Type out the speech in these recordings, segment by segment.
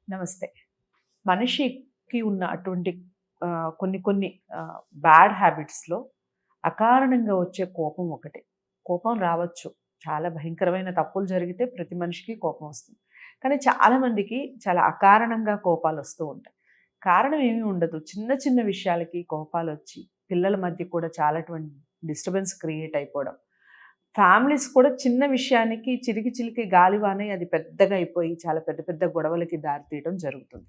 నమస్తే. మనిషికి ఉన్న అటువంటి కొన్ని కొన్ని బ్యాడ్ హ్యాబిట్స్‌లో అకారణంగా వచ్చే కోపం ఒకటి. కోపం రావచ్చు. చాలా భయంకరమైన తప్పులు జరిగితే ప్రతి మనిషికి కోపం వస్తుంది. కానీ చాలామందికి చాలా అకారణంగా కోపాలొస్తూ ఉంటాయి. కారణం ఏమీ ఉండదు. చిన్న చిన్న విషయాలకి కోపాలొచ్చి పిల్లల మధ్య కూడా చాలాటువంటి డిస్టర్బెన్స్ క్రియేట్ అయిపోవడం. ఫ్యామిలీస్ కూడా చిన్న విషయానికి చిలికి చిలికి గాలివానై అది పెద్దగా అయిపోయి చాలా పెద్ద పెద్ద గొడవలకి దారితీయడం జరుగుతుంది.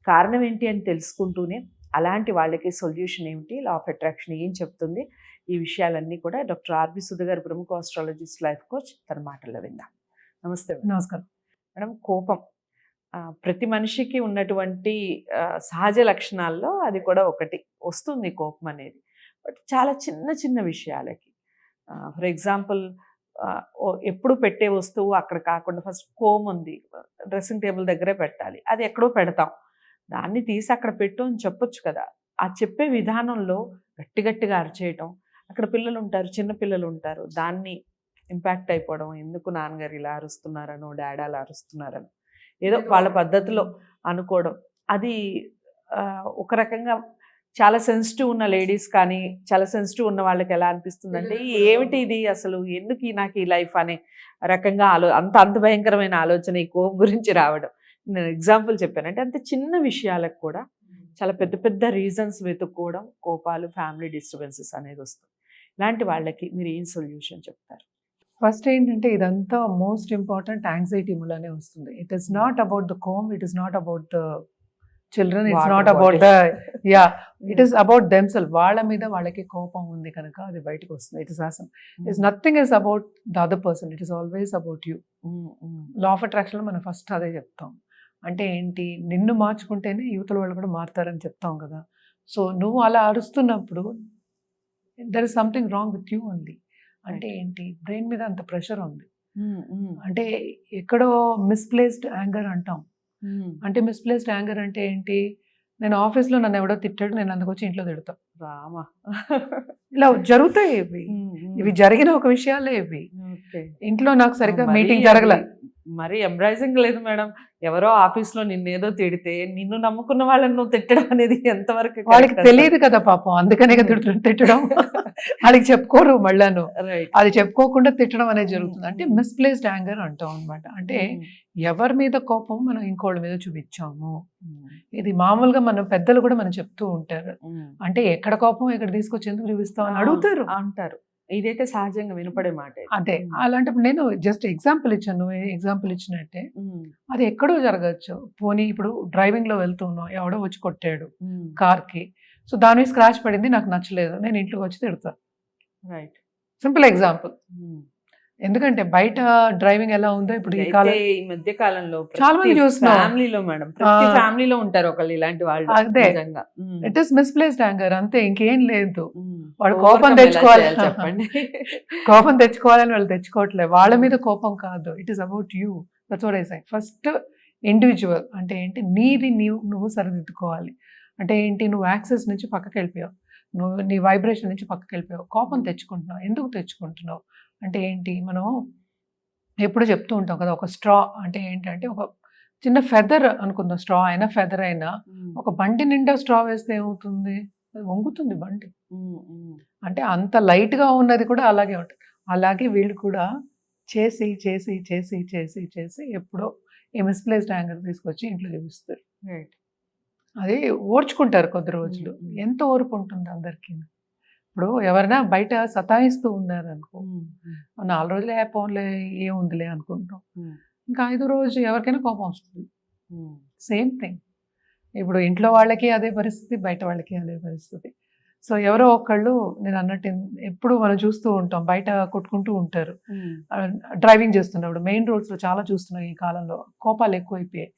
కారణం ఏంటి అని తెలుసుకుంటూనే అలాంటి వాళ్ళకి సొల్యూషన్ ఏమిటి, లా ఆఫ్ అట్రాక్షన్ ఏం చెప్తుంది, ఈ విషయాలన్నీ కూడా డాక్టర్ ఆర్బి సుధ గారు, ప్రముఖ ఆస్ట్రాలజిస్ట్, లైఫ్ కోచ్, తన మాటల్లో విందాం. నమస్తే మేడం. నమస్కారం మేడం, కోపం ప్రతి మనిషికి ఉన్నటువంటి సహజ లక్షణాల్లో అది కూడా ఒకటి. వస్తుంది కోపం అనేది, బట్ చాలా చిన్న చిన్న విషయాలకి. ఫర్ ఎగ్జాంపుల్, ఎప్పుడు పెట్టే వస్తువు అక్కడ కాకుండా ఫస్ట్ కోమ్ ఉంది, డ్రెస్సింగ్ టేబుల్ దగ్గరే పెట్టాలి, అది ఎక్కడో పెడతాం, దాన్ని తీసి అక్కడ పెట్టు అని చెప్పొచ్చు కదా. ఆ చెప్పే విధానంలో గట్టి గట్టిగా అరిచేయటం, అక్కడ పిల్లలు ఉంటారు, చిన్న పిల్లలు ఉంటారు, దాన్ని ఇంపాక్ట్ అయిపోవడం, ఎందుకు నాన్నగారు ఇలా అరుస్తున్నారనో డాడీ అలా అరుస్తున్నారనో ఏదో వాళ్ళ పద్ధతిలో అనుకోవడం, అది ఒక రకంగా చాలా సెన్సిటివ్ ఉన్న లేడీస్ కానీ చాలా సెన్సిటివ్ ఉన్న వాళ్ళకి ఎలా అనిపిస్తుందంటే, ఏమిటి ఇది అసలు, ఎందుకు నాకు ఈ లైఫ్ అనే రకంగా అంత భయంకరమైన ఆలోచన ఈ కోపం గురించి రావడం. నేను ఎగ్జాంపుల్ చెప్పాను అంటే, అంత చిన్న విషయాలకు కూడా చాలా పెద్ద పెద్ద రీజన్స్ వెతుక్కోవడం, కోపాలు, ఫ్యామిలీ డిస్టర్బెన్సెస్ అనేది వస్తుంది. ఇలాంటి వాళ్ళకి మీరు ఏం సొల్యూషన్ చెప్తారు? ఫస్ట్ ఏంటంటే, ఇదంతా మోస్ట్ ఇంపార్టెంట్ యాంగ్జైటీ మూలనే వస్తుంది. It is not about the calm, it is not about the children, it's not about the it is about themself. వాళ్ళ మీద వాళ్ళకి కోపం ఉంది కనుక అది బయటకు వస్తుంది. It is awesome. It's nothing is about the other person, it is always about you. Law of అట్రాక్షన్లో మనం ఫస్ట్ అదే చెప్తాం. అంటే ఏంటి, నిన్ను మార్చుకుంటేనే యువతల వాళ్ళు కూడా మారుతారని చెప్తాం కదా. సో నువ్వు అలా అరుస్తున్నప్పుడు there is something wrong with you only. అంటే ఏంటి, బ్రెయిన్ మీద అంత ప్రెషర్ ఉంది. అంటే ఎక్కడో మిస్ప్లేస్డ్ యాంగర్ అంటాం. అంటే మిస్ప్లేస్డ్ యాంగర్ అంటే ఏంటి, నేను ఆఫీస్లో నన్ను ఎవడో తిట్టాడు, నేను అందుకొచ్చి ఇంట్లో తిడతాం. రామా, ఇలా జరుగుతాయి ఇవి జరిగిన ఒక విషయాలే ఇవి. ఇంట్లో నాకు సరిగ్గా మీటింగ్ జరగలే, మరి ఎంబ్రైజింగ్ లేదు మేడం. ఎవరో ఆఫీస్లో నిన్నేదో తిడితే నిన్ను నమ్ముకున్న వాళ్ళని నువ్వు తిట్టడం అనేది ఎంతవరకు వాళ్ళకి తెలియదు కదా పాపం, అందుకనే తిట్టడం. వాళ్ళకి చెప్పుకోరు మళ్ళాను, అది చెప్పుకోకుండా తిట్టడం అనేది జరుగుతుంది. అంటే మిస్ప్లేస్డ్ యాంగర్ అంటాం అనమాట. అంటే ఎవరి మీద కోపం మనం ఇంకోళ్ళ మీద చూపించాము. ఇది మామూలుగా మన పెద్దలు కూడా మనం చెప్తూ ఉంటారు. అంటే ఎక్కడ కోపం ఎక్కడ తీసుకొచ్చి ఎందుకు చూపిస్తాం అని అడుగుతారు అంటారు. ఇదైతే సహజంగా వినపడే మాట. అదే అలాంటప్పుడు నేను జస్ట్ ఎగ్జాంపుల్ ఇచ్చాను, ఎగ్జాంపుల్ ఇచ్చినట్టే అది ఎక్కడో జరగచ్చు. పోనీ ఇప్పుడు డ్రైవింగ్ లో వెళ్తున్నాం, ఎవడో వచ్చి కొట్టాడు కార్కి, సో దాని మీద స్క్రాచ్ పడింది, నాకు నచ్చలేదు, నేను ఇంట్లోకి వచ్చి తిడతాను. Right, simple example. ఎందుకంటే బయట డ్రైవింగ్ ఎలా ఉందో ఇప్పుడు ఈ మధ్య కాలంలో చాలా మంది చూస్తున్నాం. ఫ్యామిలీలో మేడం, ప్రతి ఫ్యామిలీలో ఉంటారు ఒకళ్ళు ఇలాంటి వాళ్ళు. అదే, ఇట్ ఈస్ మిస్ప్లేస్డ్ యాంగర్, అంతే, ఇంకేం లేదు. వాడు కోపం తెచ్చుకోవాలి, చెప్పండి. కోపం తెచ్చుకోవాలని వాళ్ళు తెచ్చుకోవట్లేదు. వాళ్ళ మీద కోపం కాదు, it is about you. That's what I say. First individual అంటే ఏంటి, నీది నువ్వు సరిదిద్దుకోవాలి. అంటే ఏంటి, నువ్వు యాక్సెస్ నుంచి పక్కకి వెళ్ళిపోయావు, నువ్వు నీ వైబ్రేషన్ నుంచి పక్కకి వెళ్ళిపోయావు, కోపం తెచ్చుకుంటున్నావు. ఎందుకు తెచ్చుకుంటున్నావు అంటే ఏంటి, మనం ఎప్పుడు చెప్తూ ఉంటాం కదా, ఒక స్ట్రా అంటే ఏంటంటే ఒక చిన్న ఫెదర్ అనుకుందాం, స్ట్రా అయినా ఫెదర్ అయినా ఒక బండి నిండా స్ట్రా వేస్తే ఏమవుతుంది, అది వంగుతుంది బండి. అంటే అంత లైట్గా ఉన్నది కూడా అలాగే ఉంటుంది. అలాగే వీళ్ళు కూడా చేసి చేసి చేసి చేసి చేసి ఎప్పుడో ఈ మిస్ప్లేస్డ్ యాంగర్ తీసుకొచ్చి ఇంట్లో చూపిస్తారు. అది ఓర్చుకుంటారు కొద్ది రోజులు. ఎంత ఓర్పు ఉంటుంది అందరికీ. ఇప్పుడు ఎవరైనా బయట సతాయిస్తూ ఉన్నారు అనుకో, 4 రోజులే పోన్లే ఏముందిలే అనుకుంటాం, ఇంకా 5వ రోజు ఎవరికైనా కోపం వస్తుంది. సేమ్ థింగ్ ఇప్పుడు ఇంట్లో వాళ్ళకి అదే పరిస్థితి, బయట వాళ్ళకి అదే పరిస్థితి. సో ఎవరో ఒకళ్ళు, నేను అన్నట్టు ఎప్పుడు మనం చూస్తూ ఉంటాం, బయట కొట్టుకుంటూ ఉంటారు డ్రైవింగ్ చేస్తున్నప్పుడు. మెయిన్ రోడ్స్లో చాలా చూస్తున్నాం ఈ కాలంలో, కోపాలు ఎక్కువైపోయాయి,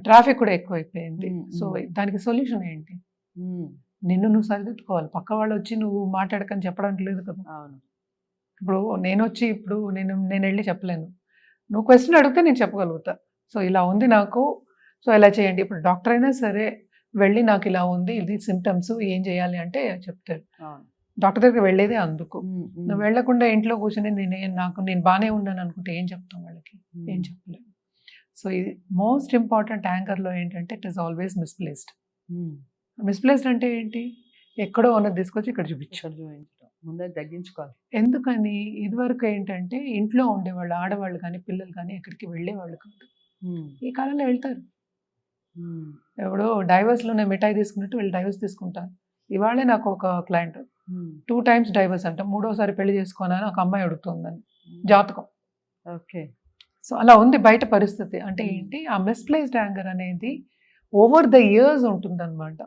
ట్రాఫిక్ కూడా ఎక్కువైపోయింది. సో దానికి సొల్యూషన్ ఏంటి, నిన్ను నువ్వు సరిదిద్దుకోవాలి. పక్క వాళ్ళు వచ్చి నువ్వు మాట్లాడకని చెప్పడానికి లేదు కదా. ఇప్పుడు నేను వచ్చి నేను వెళ్ళి చెప్పలేను, నువ్వు క్వశ్చన్ అడిగితే నేను చెప్పగలుగుతా. సో ఇలా ఉంది నాకు, సో ఇలా చేయండి. ఇప్పుడు డాక్టర్ అయినా సరే వెళ్ళి నాకు ఇలా ఉంది, ఇది సిమ్టమ్స్, ఏం చేయాలి అంటే చెప్తారు. డాక్టర్ దగ్గరికి వెళ్ళేదే అందుకు. నువ్వు వెళ్లకుండా ఇంట్లో కూర్చొని నేను బాగానే ఉన్నాను అనుకుంటే ఏం చెప్తాం వాళ్ళకి, ఏం చెప్పలేము. సో ఇది మోస్ట్ ఇంపార్టెంట్ యాంకర్లో ఏంటంటే it is always misplaced. Misplaced అంటే ఏంటి? ఎక్కడో ఉన్నది తీసుకొచ్చి ఇక్కడ చూపించు. ఇక్కడ చూపించడం ముందే తగ్గించుకోవాలి. ఎందుకని ఇదివరకు ఏంటంటే ఇంట్లో ఉండేవాళ్ళు, ఆడవాళ్ళు కానీ పిల్లలు కానీ ఎక్కడికి వెళ్ళేవాళ్ళు కాదు. ఈ కాలంలో వెళ్తారు. ఎవడో డైవర్స్లోనే మిఠాయి తీసుకున్నట్టు వీళ్ళు డైవర్స్ తీసుకుంటారు. ఇవాళే నాకు ఒక క్లయింట్ 2 times డైవర్స్ అంట, 3వసారి పెళ్లి చేసుకోనని ఒక అమ్మాయి అడుగుతుందని జాతకం. ఓకే. సో అలా ఉంది బయట పరిస్థితి. అంటే ఏంటి, ఆ మిస్ప్లేస్డ్ యాంగర్ అనేది ఓవర్ ద ఇయర్స్ ఉంటుందన్నమాట.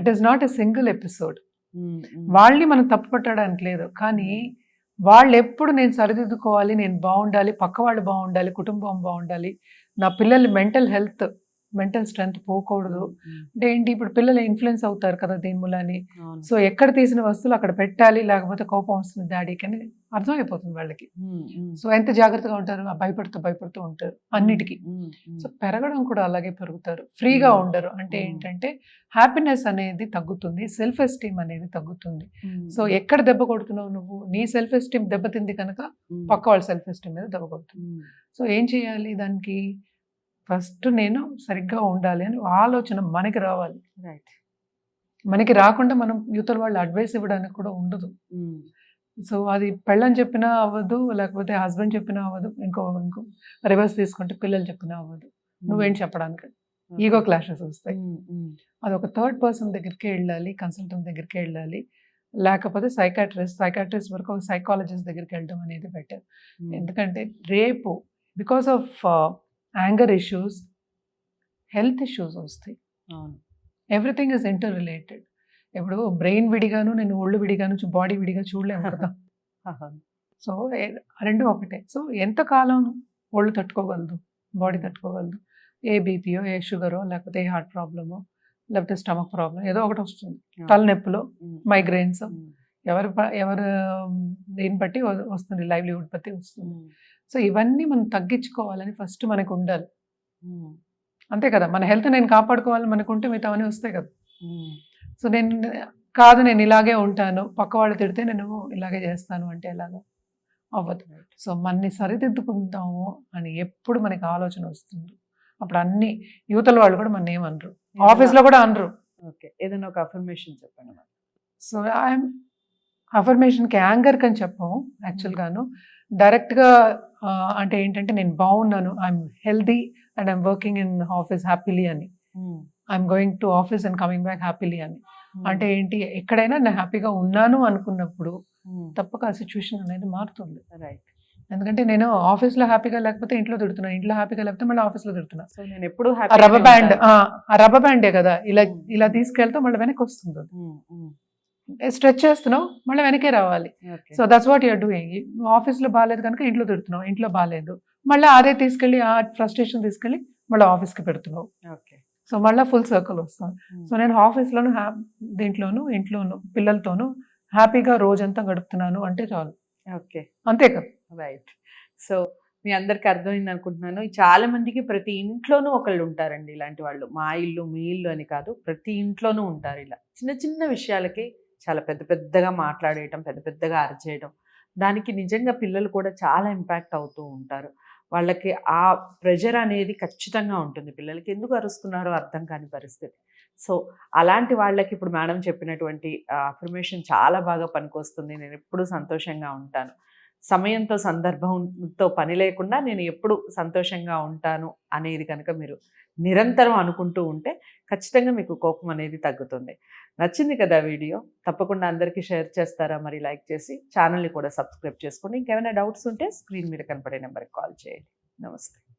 It is not a single episode. వాళ్ళని మనం తప్పు పట్టడానికి లేదు, కానీ వాళ్ళు ఎప్పుడు నేను సరిదిద్దుకోవాలి, నేను బాగుండాలి, పక్క వాళ్ళు బాగుండాలి, కుటుంబం బాగుండాలి, నా పిల్లలు మెంటల్ స్ట్రెంత్ పోకూడదు అంటే ఏంటి, ఇప్పుడు పిల్లలు ఇన్ఫ్లుయెన్స్ అవుతారు కదా దీని మూలని. సో ఎక్కడ తీసిన వస్తువులు అక్కడ పెట్టాలి, లేకపోతే కోపం వస్తుంది డాడీకి అని అర్థమైపోతుంది వాళ్ళకి. సో ఎంత జాగ్రత్తగా ఉంటారు, భయపడుతూ ఉంటారు అన్నిటికీ. సో పెరగడం కూడా అలాగే పెరుగుతారు, ఫ్రీగా ఉండరు. అంటే ఏంటంటే హ్యాపీనెస్ అనేది తగ్గుతుంది, సెల్ఫ్ ఎస్టీమ్ అనేది తగ్గుతుంది. సో ఎక్కడ దెబ్బ కొడుతున్నావు నువ్వు, నీ సెల్ఫ్ ఎస్టీమ్ దెబ్బతింది కనుక పక్క వాళ్ళ సెల్ఫ్ ఎస్టీమ్ మీద దెబ్బ కొడుతుంది. సో ఏం చేయాలి దానికి, ఫస్ట్ నేను సరిగ్గా ఉండాలి అని ఆలోచన మనకి రావాలి. రైట్. మనకి రాకుండా మనం యువతల వాళ్ళు అడ్వైస్ ఇవ్వడానికి కూడా ఉండదు. సో అది పెళ్ళని చెప్పినా అవ్వదు, లేకపోతే హస్బెండ్ చెప్పినా అవ్వదు, ఇంకో రివర్స్ తీసుకుంటే పిల్లలు చెప్పినా అవ్వదు. నువ్వేంటి చెప్పడానికి, ఈగో క్లాషెస్ వస్తాయి. అది ఒక థర్డ్ పర్సన్ దగ్గరికి వెళ్ళాలి, కన్సల్టెంట్ దగ్గరికి వెళ్ళాలి, లేకపోతే సైకాట్రిస్ట్ వరకు ఒక సైకాలజిస్ట్ దగ్గరికి వెళ్ళడం అనేది బెటర్. ఎందుకంటే రేపు because of anger issues health issues వస్తాయి. Everything is interrelated. ఇప్పుడు బ్రెయిన్ విడిగాను, నేను ఒళ్ళు విడిగాను, బాడీ విడిగా చూడలేము కదా. సో రెండు ఒకటే. సో ఎంతకాలం ఒళ్ళు తట్టుకోగలదు, బాడీ తట్టుకోగలదు. ఏ బీపీయో, ఏ షుగరో, లేకపోతే ఏ హార్ట్ ప్రాబ్లమో, లేకపోతే స్టమక్ ప్రాబ్లం ఏదో ఒకటి వస్తుంది, తలనొప్పులో, మైగ్రెయిన్స్, ఎవరు దీన్ని బట్టి వస్తుంది, లైవ్లీహుడ్ బట్టి వస్తుంది. సో ఇవన్నీ మనం తగ్గించుకోవాలని ఫస్ట్ మనకు ఉండాలి. అంతే కదా, మన హెల్త్ నేను కాపాడుకోవాలని మనకుంటే మిగతావన్నీ వస్తాయి కదా. సో నేను ఇలాగే ఉంటాను, పక్క వాళ్ళు తిడితే నేను ఇలాగే చేస్తాను అంటే ఎలాగా అవ్వదు. సో మనని సరిదిద్దుకుంటాము అని ఎప్పుడు మనకి ఆలోచన వస్తుంది, అప్పుడు అన్ని యువతల వాళ్ళు కూడా మన ఏమనరు, ఆఫీస్లో కూడా అనరు. ఓకే, ఏదైనా ఒక అఫర్మేషన్ చెప్పండి. సో అఫర్మేషన్కి యాంగర్కి అని చెప్పాము యాక్చువల్గాను. డైరెక్ట్గా అంటే ఏంటంటే నేను బాగున్నాను, I'm healthy and I'm working in office happily అని, I'm going to office and coming back happily అని. అంటే ఏంటి, ఎక్కడైనా నేను హ్యాపీగా ఉన్నాను అనుకున్నప్పుడు తప్పక ఆ సిచ్యువేషన్ అనేది మారుతుంది. రైట్. ఎందుకంటే నేను ఆఫీస్లో హ్యాపీగా లేకపోతే ఇంట్లో తిడుతున్నాను, ఇంట్లో హ్యాపీగా లేకపోతే మళ్ళీ ఆఫీస్లో తిడుతున్నా. సో నేను ఎప్పుడు రబ్బర్ బ్యాండే కదా, ఇలా తీసుకెళ్తే మళ్ళీ వెనక్కి వస్తుంది. స్ట్రెచ్ చేస్తున్నావు, మళ్ళీ వెనకే రావాలి. So that's what you're doing. ఆఫీస్లో బాగాలేదు కనుక ఇంట్లో తిడుతున్నావు, ఇంట్లో బాగాలేదు, మళ్ళీ అదే తీసుకెళ్ళి ఆ ఫ్రస్ట్రేషన్ తీసుకెళ్ళి మళ్ళీ ఆఫీస్కి పెడుతున్నావు. సో మళ్ళీ ఫుల్ సర్కిల్ వస్తుంది. సో నేను ఆఫీస్లోను దీంట్లోనూ ఇంట్లోనూ పిల్లలతోనూ హ్యాపీగా రోజంతా గడుపుతున్నాను అంటే చాలు. ఓకే, అంతే కదా. రైట్. సో మీ అందరికి అర్థమైంది అనుకుంటున్నాను. చాలా మందికి ప్రతి ఇంట్లోనూ ఒకళ్ళు ఉంటారండి ఇలాంటి వాళ్ళు. మా ఇల్లు మీ ఇల్లు అని కాదు, ప్రతి ఇంట్లోనూ ఉంటారు. ఇలా చిన్న చిన్న విషయాలకి చాలా పెద్దగా మాట్లాడేయటం, పెద్దగా అరిచేయడం, దానికి నిజంగా పిల్లలు కూడా చాలా ఇంపాక్ట్ అవుతూ ఉంటారు. వాళ్ళకి ఆ ప్రెషర్ అనేది ఖచ్చితంగా ఉంటుంది. పిల్లలకి ఎందుకు అరుస్తున్నారో అర్థం కాని పరిస్థితి. సో అలాంటి వాళ్ళకి ఇప్పుడు మేడం చెప్పినటువంటి అఫర్మేషన్ చాలా బాగా పనికొస్తుంది. నేను ఎప్పుడూ సంతోషంగా ఉంటాను, సమయంతో సందర్భంతో పని లేకుండా నేను ఎప్పుడు సంతోషంగా ఉంటాను అనేది కనుక మీరు నిరంతరం అనుకుంటూ ఉంటే ఖచ్చితంగా మీకు కోపం అనేది తగ్గుతుంది. నచ్చింది కదా వీడియో? తప్పకుండా అందరికీ షేర్ చేస్తారా? మరి లైక్ చేసి ఛానల్ని కూడా సబ్స్క్రైబ్ చేసుకోండి. ఇంకేమైనా డౌట్స్ ఉంటే స్క్రీన్ మీద కనపడే నెంబర్కి కాల్ చేయండి. నమస్తే.